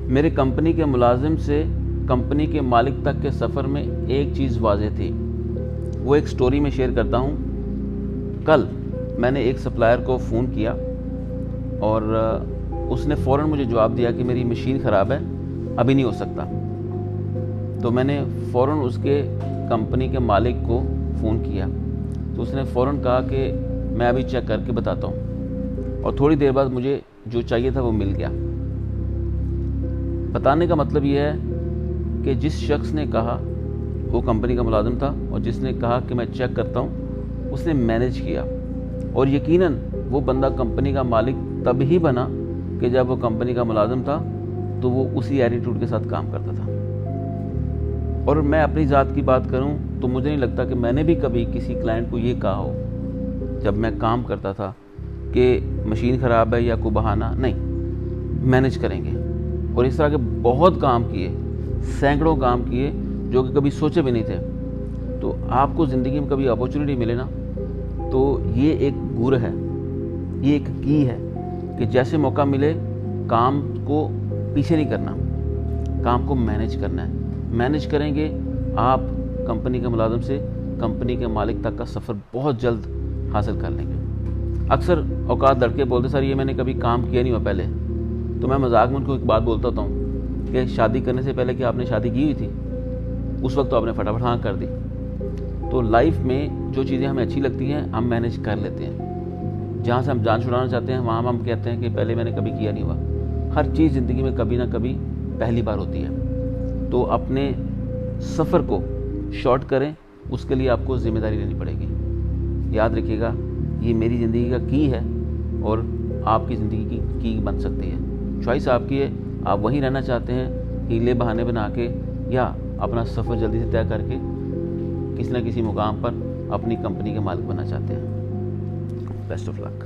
मेरे कंपनी के मुलाजिम से कंपनी के मालिक तक के सफ़र में एक चीज़ वाज़ेह थी, वो एक स्टोरी में शेयर करता हूँ। कल मैंने एक सप्लायर को फ़ोन किया और उसने फ़ौरन मुझे जवाब दिया कि मेरी मशीन ख़राब है, अभी नहीं हो सकता। तो मैंने फ़ौरन उसके कंपनी के मालिक को फ़ोन किया, तो उसने फ़ौरन कहा कि मैं अभी चेक करके बताता हूँ, और थोड़ी देर बाद मुझे जो चाहिए था वो मिल गया। बताने का मतलब ये है कि जिस शख्स ने कहा, वो कंपनी का मुलाजिम था, और जिसने कहा कि मैं चेक करता हूँ, उसने मैनेज किया। और यकीनन वो बंदा कंपनी का मालिक तब ही बना कि जब वो कंपनी का मुलाजिम था तो वो उसी एटीट्यूड के साथ काम करता था। और मैं अपनी ज़ात की बात करूं तो मुझे नहीं लगता कि मैंने भी कभी किसी क्लाइंट को ये कहा हो जब मैं काम करता था कि मशीन ख़राब है या कोई बहाना नहीं, मैनेज करेंगे। और इस तरह के बहुत काम किए, सैकड़ों काम किए जो कि कभी सोचे भी नहीं थे। तो आपको ज़िंदगी में कभी अपॉर्चुनिटी मिले ना, तो ये एक गुर है, ये एक की है कि जैसे मौका मिले काम को पीछे नहीं करना, काम को मैनेज करना है। मैनेज करेंगे आप कंपनी के मुलाजिम से कंपनी के मालिक तक का सफ़र बहुत जल्द हासिल कर लेंगे। अक्सर औकात लड़के बोलते सर ये मैंने कभी काम किया नहीं हुआ पहले, तो मैं मजाक में उनको एक बात बोलता हूँ कि शादी करने से पहले क्या आपने शादी की हुई थी? उस वक्त तो आपने फटाफट हाँ कर दी। तो लाइफ में जो चीज़ें हमें अच्छी लगती हैं हम मैनेज कर लेते हैं। जहाँ से हम जान छुड़ाना चाहते हैं वहाँ हम कहते हैं कि पहले मैंने कभी किया नहीं हुआ। हर चीज़ ज़िंदगी में कभी ना कभी पहली बार होती है। तो अपने सफ़र को शॉर्ट करें, उसके लिए आपको ज़िम्मेदारी लेनी पड़ेगी। याद रखिएगा, ये मेरी ज़िंदगी का की है और आपकी ज़िंदगी की बन सकती है। चॉइस आपकी है, आप वहीं रहना चाहते हैं हीले बहाने बना के, या अपना सफ़र जल्दी से तय करके किसी न किसी मुकाम पर अपनी कंपनी के मालिक बनना चाहते हैं। Best of luck.